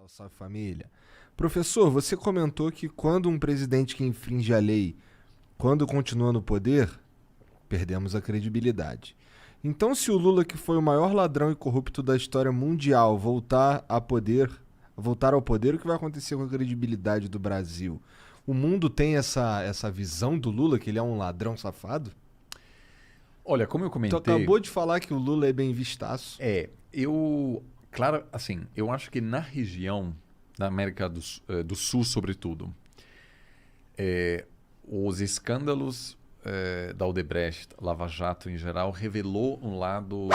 Salve família. Professor, você comentou que quando um presidente que infringe a lei, quando continua no poder, perdemos a credibilidade. Então, se o Lula, que foi o maior ladrão e corrupto da história mundial, voltar ao poder, o que vai acontecer com a credibilidade do Brasil? O mundo tem essa visão do Lula, que ele é um ladrão safado? Olha, como eu Tu comentei, acabou de falar que o Lula é bem vistaço. claro, assim, eu acho que na região da América do Sul, sobretudo, os escândalos da Odebrecht, Lava Jato em geral, revelou um lado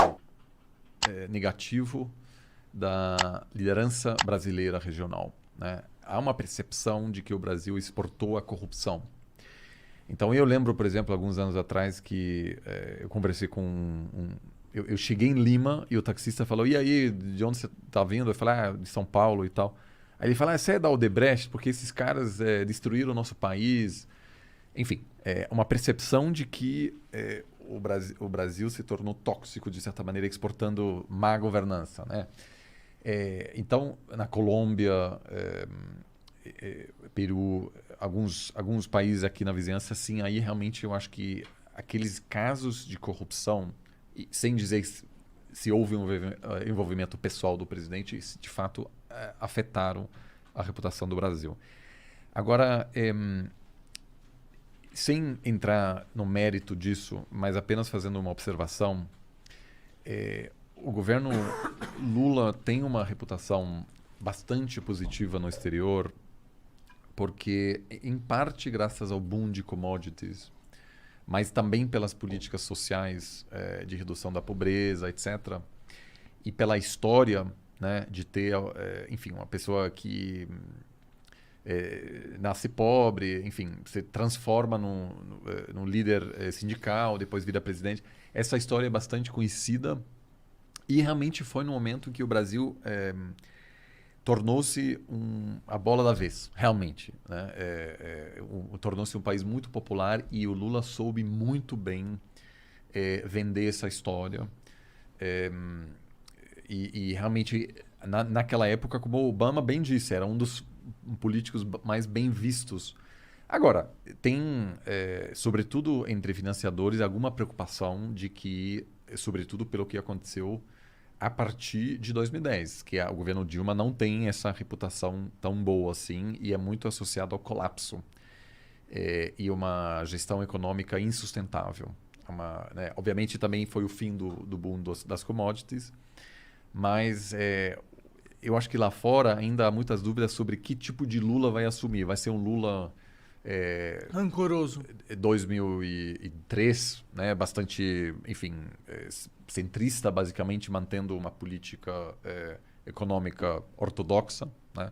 negativo da liderança brasileira regional, né? Há uma percepção de que o Brasil exportou a corrupção. Então eu lembro, por exemplo, alguns anos atrás que eu conversei com eu cheguei em Lima e o taxista falou: "E aí, de onde você está vindo?" Eu falei: "Ah, de São Paulo e tal." Aí ele falou: "Ah, você é da Odebrecht? Porque esses caras destruíram o nosso país." Enfim, é uma percepção de que o Brasil se tornou tóxico, de certa maneira, exportando má governança, né? Então, na Colômbia, Peru, alguns países aqui na vizinhança, sim, aí realmente eu acho que aqueles casos de corrupção, e sem dizer se houve um envolvimento pessoal do presidente, de fato afetaram a reputação do Brasil. Agora, sem entrar no mérito disso, mas apenas fazendo uma observação, o governo Lula tem uma reputação bastante positiva no exterior, porque, em parte, graças ao boom de commodities, mas também pelas políticas sociais de redução da pobreza, etc., e pela história, né, de ter, enfim, uma pessoa que nasce pobre, enfim, se transforma num líder sindical, depois vira presidente. Essa história é bastante conhecida e realmente foi no momento que o Brasil tornou-se a bola da vez, realmente, né? Tornou-se um país muito popular e o Lula soube muito bem vender essa história. E realmente, naquela época, como o Obama bem disse, era um dos políticos mais bem vistos. Agora, tem, sobretudo entre financiadores, alguma preocupação de que, sobretudo pelo que aconteceu a partir de 2010, que o governo Dilma não tem essa reputação tão boa assim e é muito associado ao colapso e uma gestão econômica insustentável. Né, obviamente também foi o fim do boom das commodities, mas eu acho que lá fora ainda há muitas dúvidas sobre que tipo de Lula vai assumir. Vai ser um Lula rancoroso. 2003, né, bastante, enfim, centrista, basicamente mantendo uma política econômica ortodoxa, né?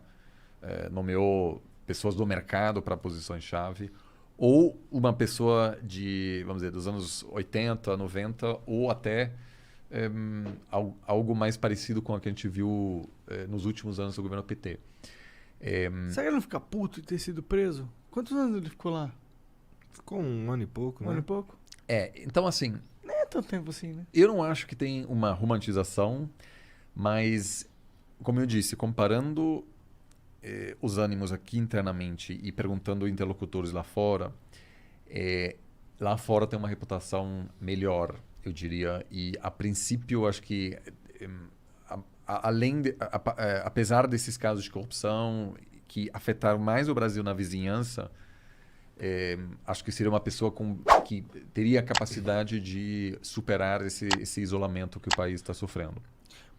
Nomeou pessoas do mercado para posições-chave, ou uma pessoa vamos dizer, dos anos 80, 90, ou até algo mais parecido com o que a gente viu nos últimos anos do governo PT. Será que ele não fica puto de ter sido preso? Quantos anos ele ficou lá? Ficou um ano e pouco, Um ano e né? pouco? Então, assim, Nem é tanto tempo assim, né? eu não acho que tem uma romantização, mas, como eu disse, comparando os ânimos aqui internamente e perguntando interlocutores lá fora tem uma reputação melhor, eu diria. E, a princípio, acho que, apesar desses casos de corrupção que afetaram mais o Brasil na vizinhança, acho que seria uma pessoa que teria a capacidade de superar esse isolamento que o país está sofrendo.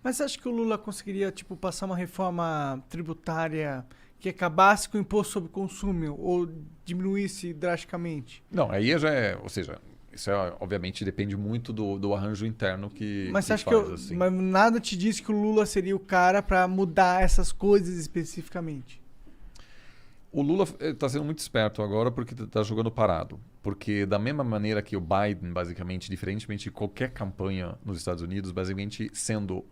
Mas você acha que o Lula conseguiria, tipo, passar uma reforma tributária que acabasse com o imposto sobre consumo ou diminuísse drasticamente? Não, aí já ou seja, isso obviamente depende muito do arranjo interno que Mas você que acha que faz, assim. mas nada te diz que o Lula seria o cara para mudar essas coisas especificamente? O Lula está sendo muito esperto agora porque está jogando parado. Porque da mesma maneira que o Biden, basicamente, diferentemente de qualquer campanha nos Estados Unidos, basicamente sendo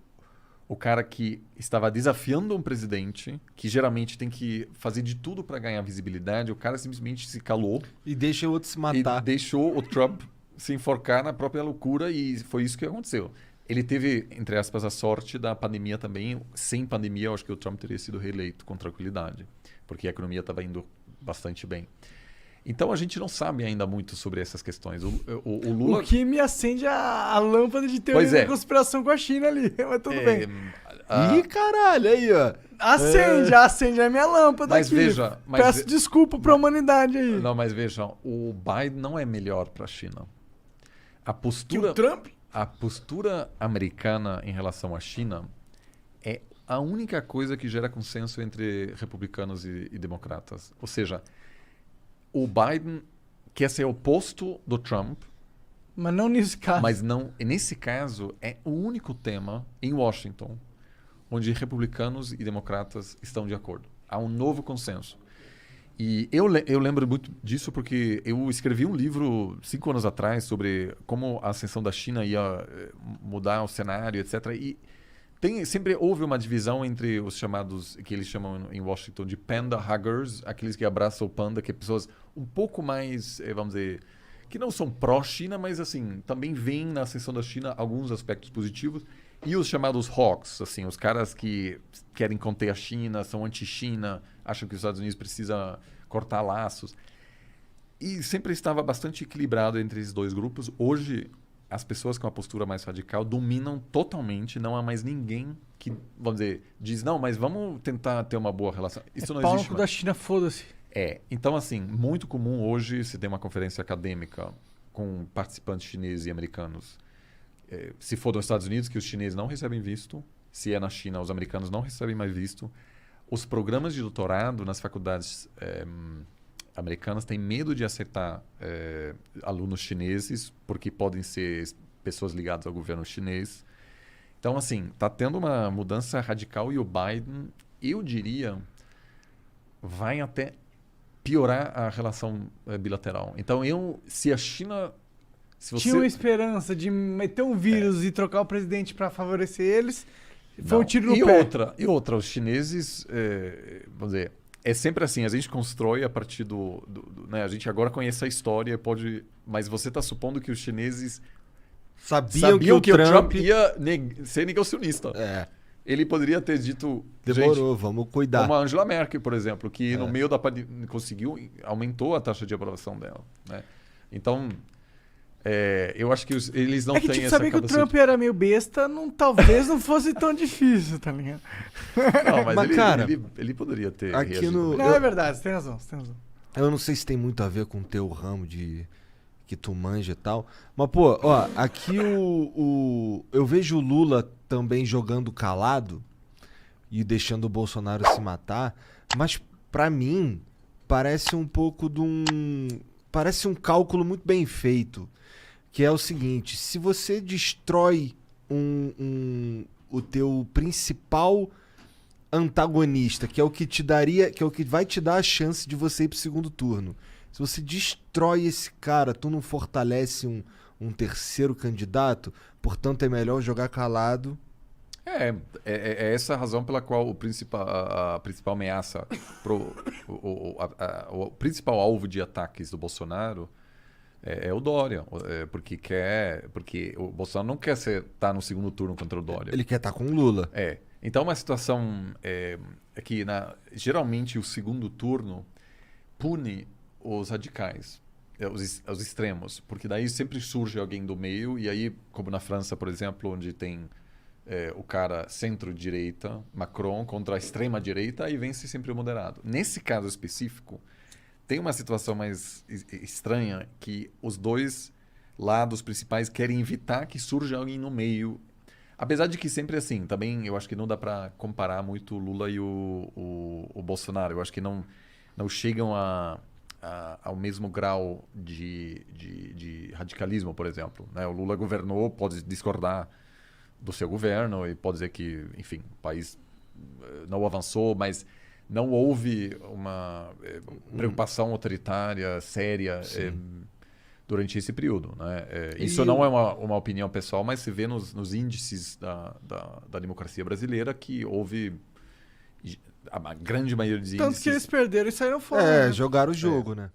o cara que estava desafiando um presidente, que geralmente tem que fazer de tudo para ganhar visibilidade, o cara simplesmente se calou E deixa o outro se e matar. deixou o Trump se enforcar na própria loucura e foi isso que aconteceu. Ele teve, entre aspas, a sorte da pandemia também. Sem pandemia, eu acho que o Trump teria sido reeleito com tranquilidade, porque a economia estava indo bastante bem. Então a gente não sabe ainda muito sobre essas questões. O Lula... O que me acende a lâmpada de teoria Pois é. da conspiração com a China ali, mas tudo bem. Ih, caralho, aí, ó. Acende a minha lâmpada Mas aqui. veja... Peço desculpa pra humanidade aí. Não, mas vejam, o Biden não é melhor para a China. A Que postura... o Trump? A postura americana em relação à China é a única coisa que gera consenso entre republicanos e democratas. Ou seja, o Biden quer ser oposto do Trump, Mas não nesse caso. mas não, nesse caso é o único tema em Washington onde republicanos e democratas estão de acordo. Há um novo consenso. E eu lembro muito disso porque eu escrevi um livro 5 anos atrás sobre como a ascensão da China ia mudar o cenário, etc. E sempre houve uma divisão entre os chamados, que eles chamam em Washington de panda huggers, aqueles que abraçam o panda, que é pessoas um pouco mais, vamos dizer, que não são pró-China, mas assim, também veem na ascensão da China alguns aspectos positivos. E os chamados hawks, assim, os caras que querem conter a China, são anti-China, acham que os Estados Unidos precisa cortar laços. E sempre estava bastante equilibrado entre esses dois grupos. Hoje, as pessoas com a postura mais radical dominam totalmente, não há mais ninguém que, vamos dizer, diz, não, mas vamos tentar ter uma boa relação. Isso não Pau no existe cu mais. da China, foda-se. Então assim, muito comum hoje se tem uma conferência acadêmica com participantes chineses e americanos. Se for dos Estados Unidos, que os chineses não recebem visto. Se é na China, os americanos não recebem mais visto. Os programas de doutorado nas faculdades americanas têm medo de aceitar alunos chineses, porque podem ser pessoas ligadas ao governo chinês. Então, assim, está tendo uma mudança radical e o Biden, eu diria, vai até piorar a relação bilateral. Então, se a China... Tinha uma esperança de meter um vírus e trocar o presidente pra favorecer eles. Foi um tiro no pé. E outra, os chineses, vamos dizer, é sempre assim, a gente constrói a partir né, a gente agora conhece a história, mas você está supondo que os chineses Sabiam que o Trump ia ser negacionista. Ele poderia ter dito... Demorou, vamos cuidar. Como a Angela Merkel, por exemplo, que no meio da pandemia aumentou a taxa de aprovação dela. Né? Então... eu acho que eles não têm tipo, essa saber que o Trump era meio besta, talvez não fosse tão difícil, tá ligado? Não, mas cara, ele poderia ter aqui reagido. Não, é verdade, você tem razão. Eu não sei se tem muito a ver com o teu ramo de que tu manja e tal. Mas, pô, ó, aqui eu vejo o Lula também jogando calado e deixando o Bolsonaro se matar, mas pra mim parece um pouco parece um cálculo muito bem feito. Que é o seguinte, se você destrói o teu principal antagonista, que é o que te daria, que é o que vai te dar a chance de você ir pro segundo turno. Se você destrói esse cara, tu não fortalece um terceiro candidato, portanto é melhor jogar calado. É essa a razão pela qual a principal ameaça, o principal alvo de ataques do Bolsonaro é o Dória, porque o Bolsonaro não quer estar no segundo turno contra o Dória. Ele quer estar com o Lula. Então uma situação é que geralmente o segundo turno pune os radicais, os extremos, porque daí sempre surge alguém do meio, e aí, como na França, por exemplo, onde tem o cara centro-direita, Macron, contra a extrema-direita, aí vence sempre o moderado. Nesse caso específico, tem uma situação mais estranha que os dois lados principais querem evitar que surja alguém no meio. Apesar de que sempre assim, também eu acho que não dá para comparar muito o Lula e o Bolsonaro. Eu acho que não chegam ao mesmo grau de radicalismo, por exemplo. Né? O Lula governou, pode discordar do seu governo e pode dizer que, enfim, o país não avançou, mas não houve uma preocupação autoritária séria durante esse período. Né? Isso não é uma opinião pessoal, mas se vê nos índices da democracia brasileira que houve a grande maioria dos índices... Tanto que eles perderam e saíram fora. Jogaram o jogo, né?